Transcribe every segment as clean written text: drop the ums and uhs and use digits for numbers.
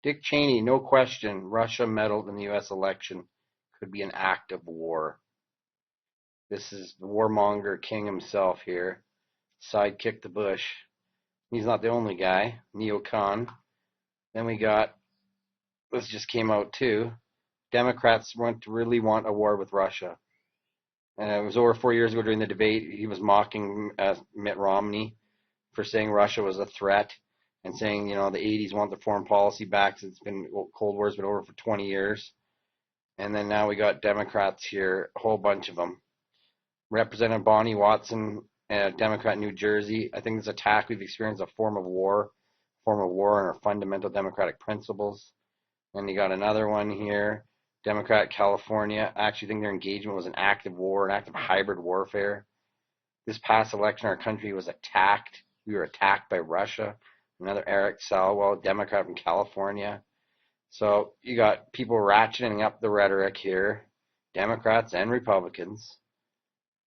Dick Cheney, no question, Russia meddled in the U.S. election. Could be an act of war. This is the warmonger king himself here. Sidekick to Bush. He's not the only guy. Neocon. Then we got, this just came out too, Democrats really want a war with Russia. And it was over 4 years ago during the debate, he was mocking Mitt Romney for saying Russia was a threat and saying, the 80s want the foreign policy back. It's been, Cold War's been over for 20 years. And then now we got Democrats here, a whole bunch of them. Representative Bonnie Watson, a Democrat in New Jersey. I think this attack we've experienced a form of war on our fundamental democratic principles. And you got another one here, Democrat California. I actually think their engagement was an act of war, an act of hybrid warfare. This past election, our country was attacked. We were attacked by Russia. Another Eric Swalwell, Democrat from California. So you got people ratcheting up the rhetoric here, Democrats and Republicans.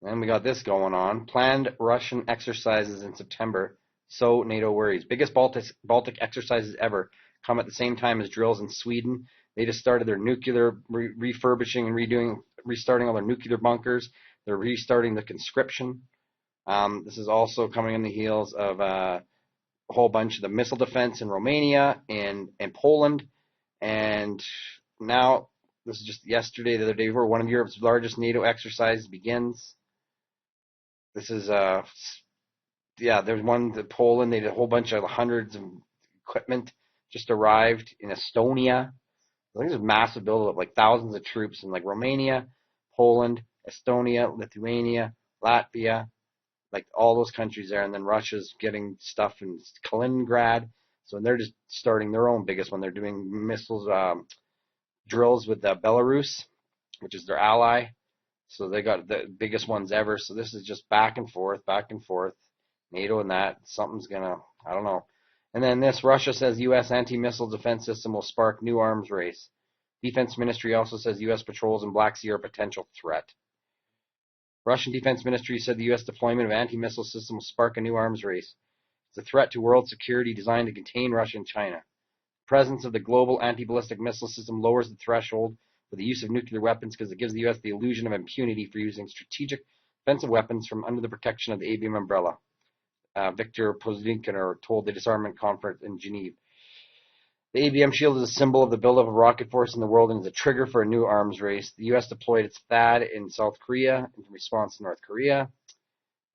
And we got this going on. Planned Russian exercises in September, so NATO worries. Biggest Baltic exercises ever come at the same time as drills in Sweden. They just started their nuclear refurbishing and restarting all their nuclear bunkers. They're restarting the conscription. This is also coming on the heels of a whole bunch of the missile defense in Romania and Poland. And now, this is just yesterday, the other day, where one of Europe's largest NATO exercises begins. This is, there's one in Poland. They did a whole bunch of hundreds of equipment just arrived in Estonia. I think there's a massive buildup, like thousands of troops in like Romania, Poland, Estonia, Lithuania, Latvia, like all those countries there. And then Russia's getting stuff in Kaliningrad. So they're just starting their own biggest one. They're doing missiles, drills with Belarus, which is their ally. So they got the biggest ones ever. So this is just back and forth, NATO and that. Something's gonna, I don't know. And then this, Russia says U.S. anti-missile defense system will spark new arms race. Defense Ministry also says U.S. patrols in Black Sea are a potential threat. Russian Defense Ministry said the U.S. deployment of anti-missile system will spark a new arms race. It's a threat to world security designed to contain Russia and China. The presence of the global anti-ballistic missile system lowers the threshold for the use of nuclear weapons because it gives the U.S. the illusion of impunity for using strategic offensive weapons from under the protection of the ABM umbrella. Viktor Pozninkin told the disarmament conference in Geneva. The ABM shield is a symbol of the buildup of rocket force in the world and is a trigger for a new arms race. The U.S. deployed its THAAD in South Korea in response to North Korea.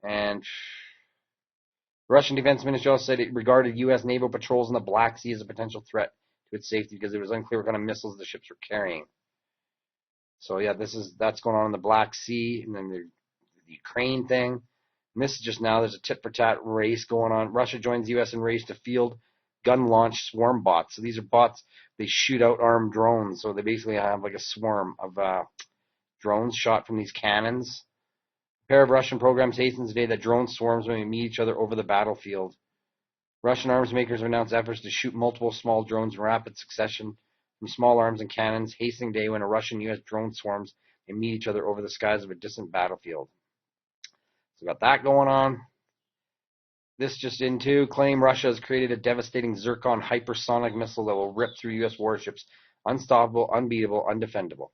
And the Russian Defense Ministry also said it regarded U.S. naval patrols in the Black Sea as a potential threat to its safety because it was unclear what kind of missiles the ships were carrying. So yeah, that's going on in the Black Sea, and then the Ukraine thing. And this is just now, there's a tit-for-tat race going on. Russia joins the U.S. in race to field gun-launched swarm bots. So these are bots, they shoot out armed drones. So they basically have like a swarm of drones shot from these cannons. A pair of Russian programs hastened today that drone swarms may meet each other over the battlefield. Russian arms makers have announced efforts to shoot multiple small drones in rapid succession from small arms and cannons, hastening day when a Russian-U.S. drone swarms may meet each other over the skies of a distant battlefield. So we got that going on. This just into claim Russia has created a devastating Zircon hypersonic missile that will rip through U.S. warships. Unstoppable, unbeatable, undefendable.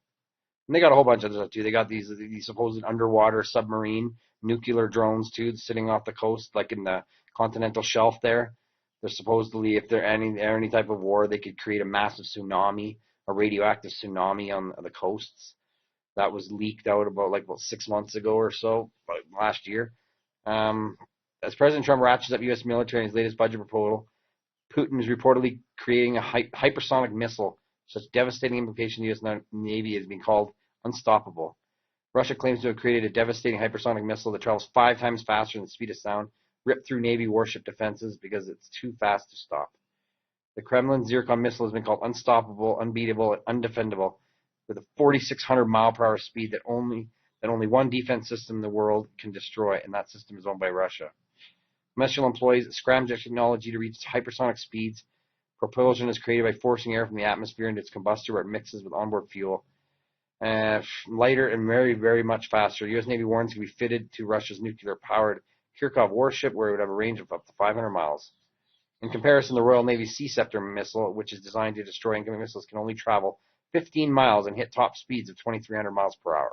And they got a whole bunch of stuff too. They got these supposed underwater submarine nuclear drones too, sitting off the coast, like in the continental shelf there. They're supposedly, if they're any type of war, they could create a massive tsunami, a radioactive tsunami on the coasts. That was leaked out about 6 months ago or so, last year. As President Trump ratchets up U.S. military in his latest budget proposal, Putin is reportedly creating a hypersonic missile. Such devastating implication the U.S. Navy is being called unstoppable. Russia claims to have created a devastating hypersonic missile that travels 5 times faster than the speed of sound, ripped through Navy warship defenses because it's too fast to stop. The Kremlin Zircon missile has been called unstoppable, unbeatable, and undefendable, with a 4,600 mile per hour speed that only one defense system in the world can destroy, and that system is owned by Russia. Missile employs scramjet technology to reach hypersonic speeds. Propulsion is created by forcing air from the atmosphere into its combustor where it mixes with onboard fuel. Lighter and very, very much faster. U.S. Navy warrants can be fitted to Russia's nuclear-powered Kirkov warship, where it would have a range of up to 500 miles. In comparison, the Royal Navy Sea Scepter missile, which is designed to destroy incoming missiles, can only travel 15 miles and hit top speeds of 2,300 miles per hour,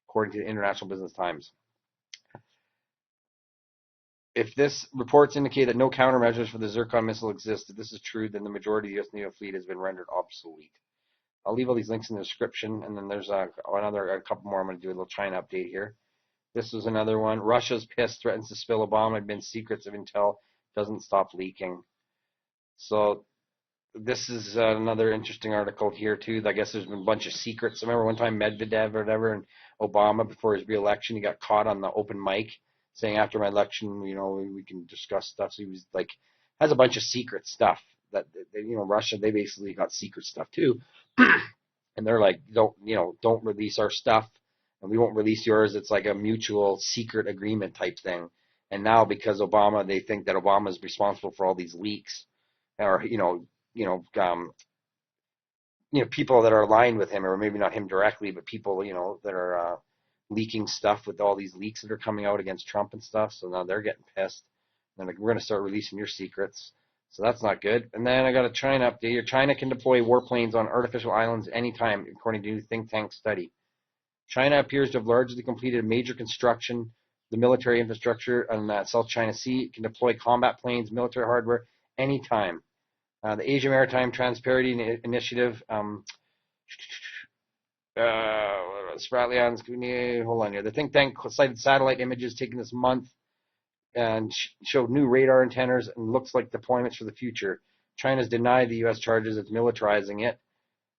according to the International Business Times. If this reports indicate that no countermeasures for the Zircon missile exist, if this is true, then the majority of the U.S. naval fleet has been rendered obsolete. I'll leave all these links in the description, and then there's a couple more. I'm going to do a little China update here. This was another one. Russia's pissed, threatens to spill a bomb. Had been secrets of intel, doesn't stop leaking. So this is another interesting article here too. I guess there's been a bunch of secrets. I remember one time Medvedev or whatever, and Obama before his re-election, he got caught on the open mic saying after my election, we can discuss stuff. So he was like, has a bunch of secret stuff that Russia, they basically got secret stuff too, and they're like, don't release our stuff, and we won't release yours. It's like a mutual secret agreement type thing. And now because Obama, they think that Obama is responsible for all these leaks, or people that are aligned with him, or maybe not him directly, but people that are leaking stuff with all these leaks that are coming out against Trump and stuff. So now they're getting pissed. And like, we're going to start releasing your secrets. So that's not good. And then I got a China update here. China can deploy warplanes on artificial islands anytime, according to a new think tank study. China appears to have largely completed a major construction. The military infrastructure on the South China Sea can deploy combat planes, military hardware anytime. The Asia Maritime Transparency Initiative, hold on here. The think tank cited satellite images taken this month and showed new radar antennas and looks like deployments for the future. China's denied the U.S. charges it's militarizing it,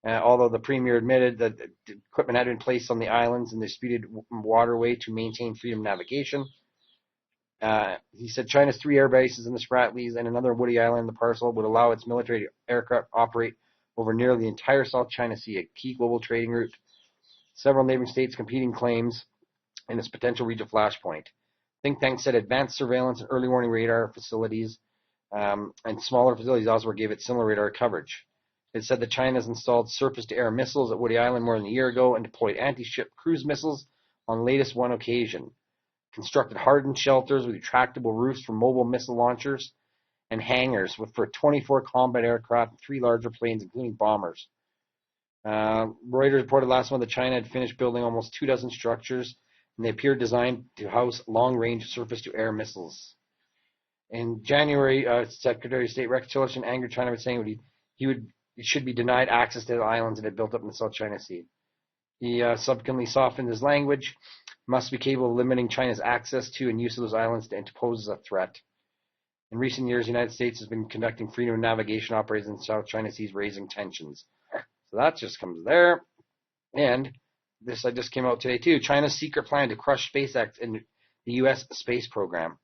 although the premier admitted that the equipment had been placed on the islands in the disputed waterway to maintain freedom of navigation. He said China's 3 air bases in the Spratlys and another woody island in the parcel would allow its military aircraft to operate over nearly the entire South China Sea, a key global trading route. Several neighboring states competing claims in its potential regional flashpoint. Think tank said advanced surveillance and early warning radar facilities and smaller facilities elsewhere gave it similar radar coverage. It said that China has installed surface-to-air missiles at Woody Island more than a year ago and deployed anti-ship cruise missiles on the latest one occasion. Constructed hardened shelters with retractable roofs for mobile missile launchers and hangars for 24 combat aircraft and 3 larger planes, including bombers. Reuters reported last month that China had finished building almost 2 dozen structures, and they appeared designed to house long-range surface-to-air missiles. In January, Secretary of State Rex Tillerson angered China by saying he should be denied access to the islands that had built up in the South China Sea. He subsequently softened his language, must be capable of limiting China's access to and use of those islands and to pose as a threat. In recent years, the United States has been conducting freedom of navigation operations in South China Seas, raising tensions. So that just comes there. And this just came out today too. China's secret plan to crush SpaceX in the U.S. space program.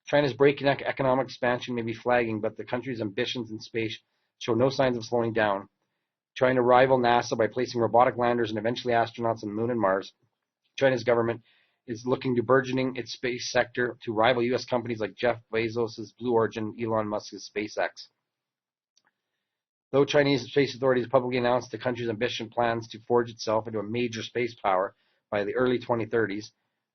China's breakneck economic expansion may be flagging, but the country's ambitions in space show no signs of slowing down. Trying to rival NASA by placing robotic landers and eventually astronauts on the moon and Mars, China's government is looking to burgeoning its space sector to rival U.S. companies like Jeff Bezos' Blue Origin, Elon Musk's SpaceX. Though Chinese space authorities publicly announced the country's ambitious plans to forge itself into a major space power by the early 2030s,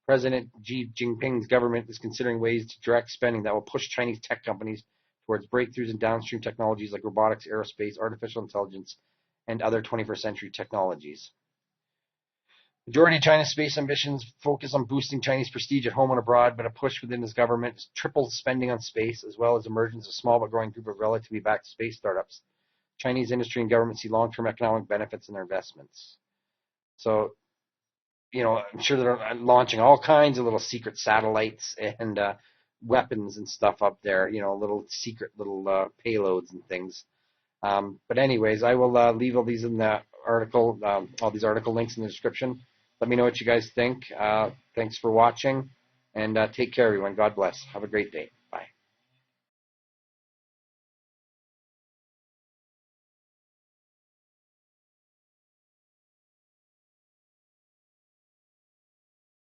President Xi Jinping's government is considering ways to direct spending that will push Chinese tech companies towards breakthroughs in downstream technologies like robotics, aerospace, artificial intelligence, and other 21st century technologies. Majority of China's space ambitions focus on boosting Chinese prestige at home and abroad, but a push within his government triples spending on space, as well as emergence of a small but growing group of relatively backed space startups. Chinese industry and government see long-term economic benefits in their investments. So, I'm sure they're launching all kinds of little secret satellites and weapons and stuff up there, little secret payloads and things. But anyways, I will leave all these in the article, all these article links in the description. Let me know what you guys think. Thanks for watching, and take care, everyone. God bless. Have a great day. Bye.